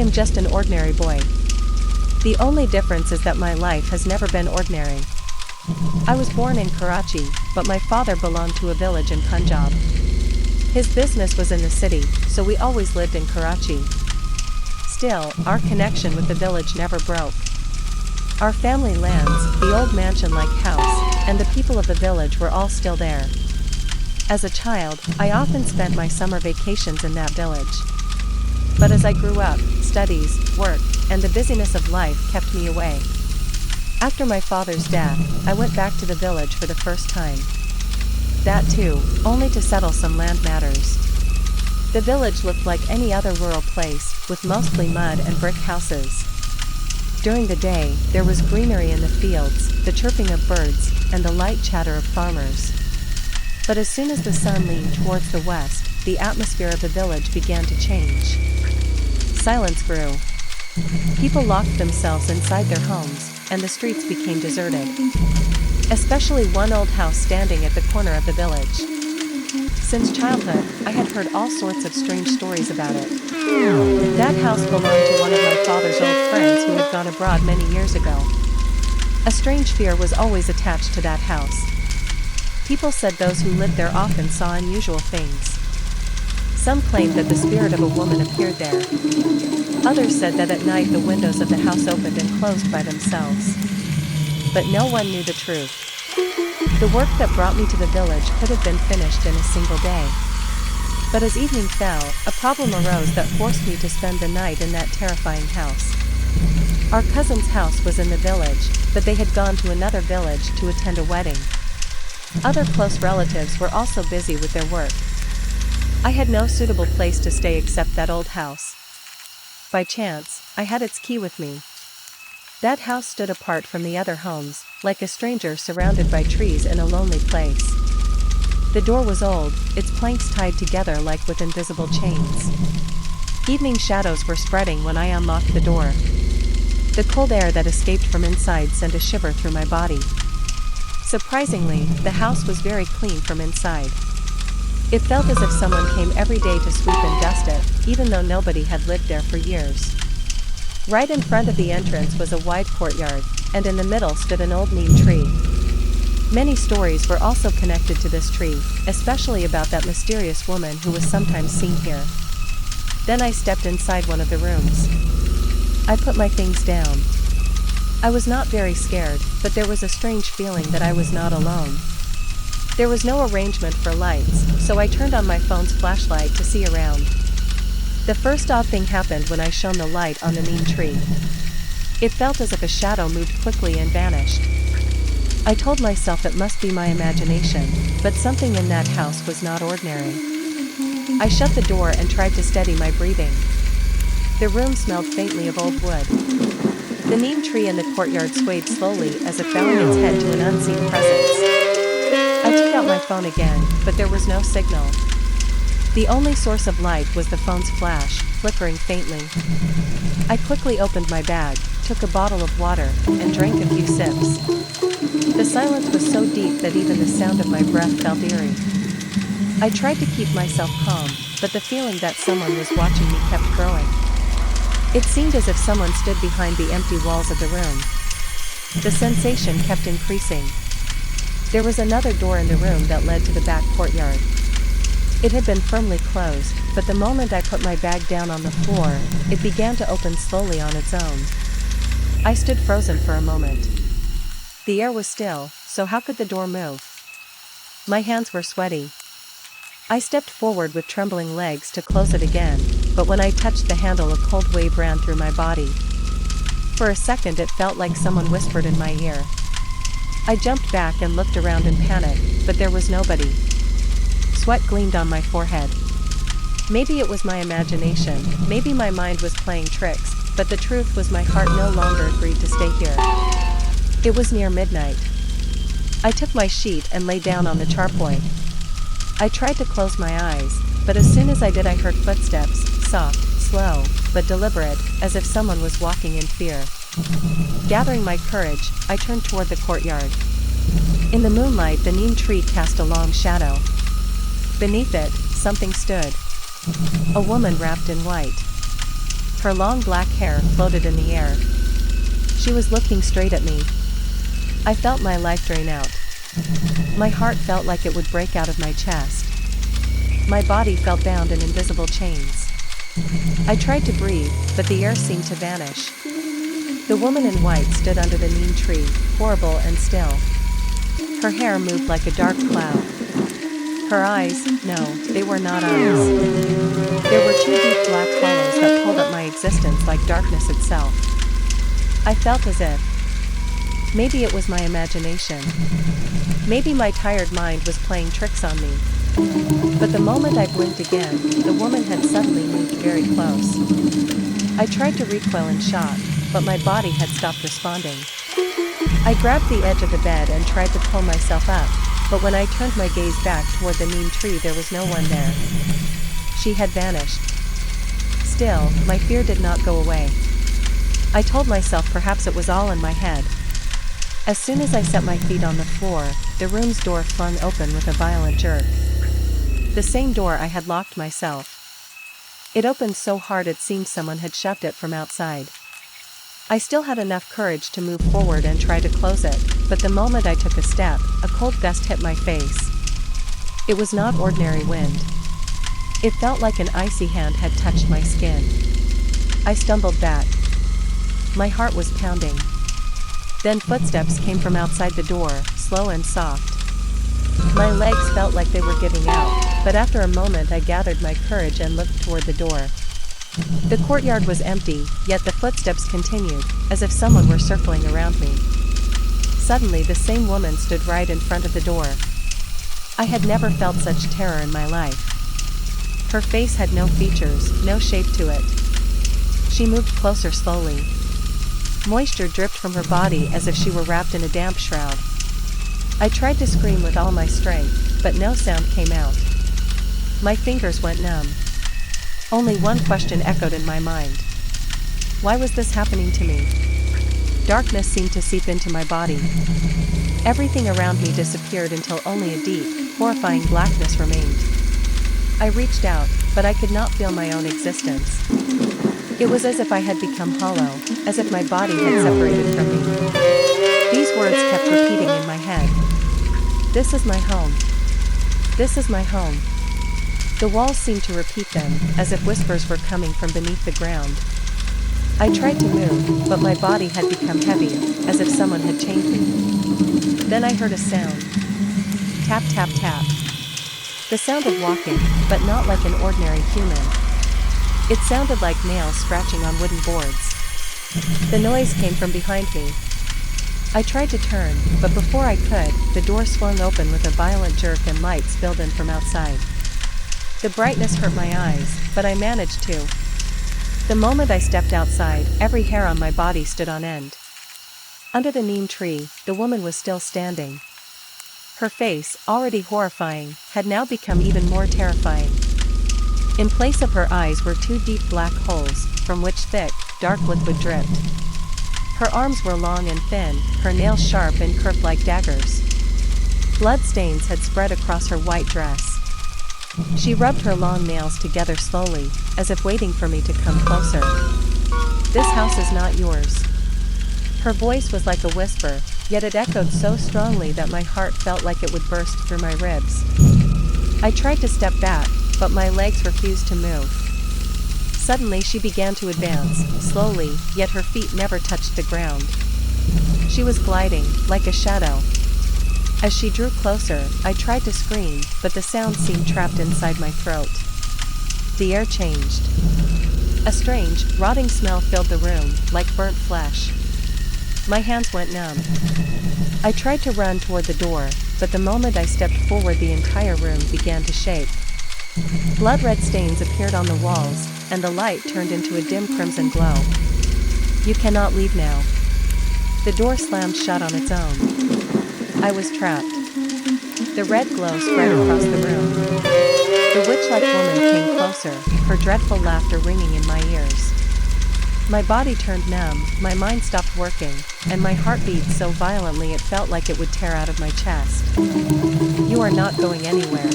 am just an ordinary boy. The only difference is that my life has never been ordinary. I was born in Karachi, but my father belonged to a village in Punjab. His business was in the city, so we always lived in Karachi. Still, our connection with the village never broke. Our family lands, the old mansion-like house, and the people of the village were all still there. As a child, I often spent my summer vacations in that village. But as I grew up, studies, work, and the busyness of life kept me away. After my father's death, I went back to the village for the first time. That too, only to settle some land matters. The village looked like any other rural place, with mostly mud and brick houses. During the day, there was greenery in the fields, the chirping of birds, and the light chatter of farmers. But as soon as the sun leaned towards the west, the atmosphere of the village began to change. Silence grew. People locked themselves inside their homes, and the streets became deserted. Especially one old house standing at the corner of the village. Since childhood, I had heard all sorts of strange stories about it. That house belonged to one of my father's old friends who had gone abroad many years ago. A strange fear was always attached to that house. People said those who lived there often saw unusual things. Some claimed that the spirit of a woman appeared there. Others said that at night the windows of the house opened and closed by themselves. But no one knew the truth. The work that brought me to the village could have been finished in a single day. But as evening fell, a problem arose that forced me to spend the night in that terrifying house. Our cousin's house was in the village, but they had gone to another village to attend a wedding. Other close relatives were also busy with their work. I had no suitable place to stay except that old house. By chance, I had its key with me. That house stood apart from the other homes, like a stranger surrounded by trees in a lonely place. The door was old, its planks tied together like with invisible chains. Evening shadows were spreading when I unlocked the door. The cold air that escaped from inside sent a shiver through my body. Surprisingly, the house was very clean from inside. It felt as if someone came every day to sweep and dust it, even though nobody had lived there for years. Right in front of the entrance was a wide courtyard, and in the middle stood an old neem tree. Many stories were also connected to this tree, especially about that mysterious woman who was sometimes seen here. Then I stepped inside one of the rooms. I put my things down. I was not very scared, but there was a strange feeling that I was not alone. There was no arrangement for lights, so I turned on my phone's flashlight to see around. The first odd thing happened when I shone the light on the neem tree. It felt as if a shadow moved quickly and vanished. I told myself it must be my imagination, but something in that house was not ordinary. I shut the door and tried to steady my breathing. The room smelled faintly of old wood. The neem tree in the courtyard swayed slowly as if bowing its head to an unseen presence. I took out my phone again, but there was no signal. The only source of light was the phone's flash, flickering faintly. I quickly opened my bag, took a bottle of water, and drank a few sips. The silence was so deep that even the sound of my breath felt eerie. I tried to keep myself calm, but the feeling that someone was watching me kept growing. It seemed as if someone stood behind the empty walls of the room. The sensation kept increasing. There was another door in the room that led to the back courtyard. It had been firmly closed, but the moment I put my bag down on the floor, it began to open slowly on its own. I stood frozen for a moment. The air was still, so how could the door move? My hands were sweaty. I stepped forward with trembling legs to close it again, but when I touched the handle a cold wave ran through my body. For a second it felt like someone whispered in my ear. I jumped back and looked around in panic, but there was nobody. Sweat gleamed on my forehead. Maybe it was my imagination, maybe my mind was playing tricks, but the truth was my heart no longer agreed to stay here. It was near midnight. I took my sheet and lay down on the charpoy. I tried to close my eyes, but as soon as I did I heard footsteps, soft, slow, but deliberate, as if someone was walking in fear. Gathering my courage, I turned toward the courtyard. In the moonlight the neem tree cast a long shadow. Beneath it, something stood. A woman wrapped in white. Her long black hair floated in the air. She was looking straight at me. I felt my life drain out. My heart felt like it would break out of my chest. My body felt bound in invisible chains. I tried to breathe, but the air seemed to vanish. The woman in white stood under the neem tree, horrible and still. Her hair moved like a dark cloud. Her eyes, no, they were not eyes. There were two deep black hollows that pulled at my existence like darkness itself. I felt as if maybe it was my imagination. Maybe my tired mind was playing tricks on me. But the moment I blinked again, the woman had suddenly moved very close. I tried to recoil in shock, but my body had stopped responding. I grabbed the edge of the bed and tried to pull myself up, but when I turned my gaze back toward the neem tree there was no one there. She had vanished. Still, my fear did not go away. I told myself perhaps it was all in my head. As soon as I set my feet on the floor, the room's door flung open with a violent jerk. The same door I had locked myself. It opened so hard it seemed someone had shoved it from outside. I still had enough courage to move forward and try to close it, but the moment I took a step, a cold gust hit my face. It was not ordinary wind. It felt like an icy hand had touched my skin. I stumbled back. My heart was pounding. Then footsteps came from outside the door, slow and soft. My legs felt like they were giving out, but after a moment I gathered my courage and looked toward the door. The courtyard was empty, yet the footsteps continued, as if someone were circling around me. Suddenly the same woman stood right in front of the door. I had never felt such terror in my life. Her face had no features, no shape to it. She moved closer slowly. Moisture dripped from her body as if she were wrapped in a damp shroud. I tried to scream with all my strength, but no sound came out. My fingers went numb. Only one question echoed in my mind. Why was this happening to me? Darkness seemed to seep into my body. Everything around me disappeared until only a deep, horrifying blackness remained. I reached out, but I could not feel my own existence. It was as if I had become hollow, as if my body had separated from me. These words kept repeating in my head. This is my home. This is my home. The walls seemed to repeat them, as if whispers were coming from beneath the ground. I tried to move, but my body had become heavy, as if someone had chained me. Then I heard a sound. Tap, tap, tap. The sound of walking, but not like an ordinary human. It sounded like nails scratching on wooden boards. The noise came from behind me. I tried to turn, but before I could, the door swung open with a violent jerk and light spilled in from outside. The brightness hurt my eyes, but I managed to. The moment I stepped outside, every hair on my body stood on end. Under the neem tree, the woman was still standing. Her face, already horrifying, had now become even more terrifying. In place of her eyes were two deep black holes, from which thick, dark liquid dripped. Her arms were long and thin, her nails sharp and curved like daggers. Blood stains had spread across her white dress. She rubbed her long nails together slowly, as if waiting for me to come closer. This house is not yours. Her voice was like a whisper, yet it echoed so strongly that my heart felt like it would burst through my ribs. I tried to step back, but my legs refused to move. Suddenly she began to advance, slowly, yet her feet never touched the ground. She was gliding, like a shadow. As she drew closer, I tried to scream, but the sound seemed trapped inside my throat. The air changed. A strange, rotting smell filled the room, like burnt flesh. My hands went numb. I tried to run toward the door, but the moment I stepped forward the entire room began to shake. Blood-red stains appeared on the walls, and the light turned into a dim crimson glow. You cannot leave now. The door slammed shut on its own. I was trapped. The red glow spread across the room. The witch-like woman came closer, her dreadful laughter ringing in my ears. My body turned numb, my mind stopped working, and my heart beat so violently it felt like it would tear out of my chest. You are not going anywhere.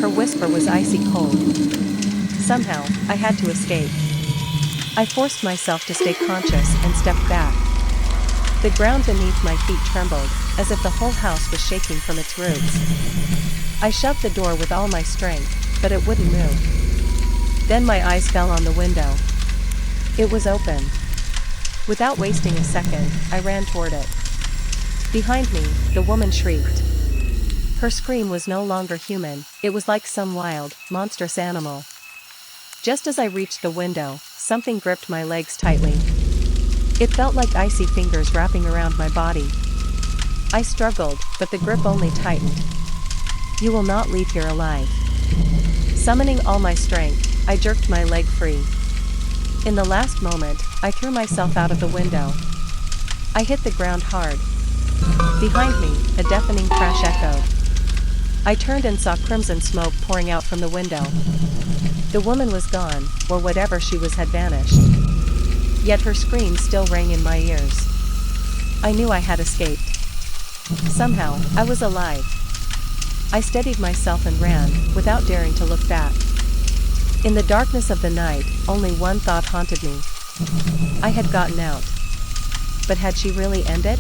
Her whisper was icy cold. Somehow, I had to escape. I forced myself to stay conscious and stepped back. The ground beneath my feet trembled, as if the whole house was shaking from its roots. I shoved the door with all my strength, but it wouldn't move. Then my eyes fell on the window. It was open. Without wasting a second, I ran toward it. Behind me, the woman shrieked. Her scream was no longer human, it was like some wild, monstrous animal. Just as I reached the window, something gripped my legs tightly. It felt like icy fingers wrapping around my body. I struggled, but the grip only tightened. You will not leave here alive. Summoning all my strength, I jerked my leg free. In the last moment, I threw myself out of the window. I hit the ground hard. Behind me, a deafening crash echoed. I turned and saw crimson smoke pouring out from the window. The woman was gone, or whatever she was had vanished. Yet her scream still rang in my ears. I knew I had escaped. Somehow, I was alive. I steadied myself and ran, without daring to look back. In the darkness of the night, only one thought haunted me. I had gotten out. But had she really ended?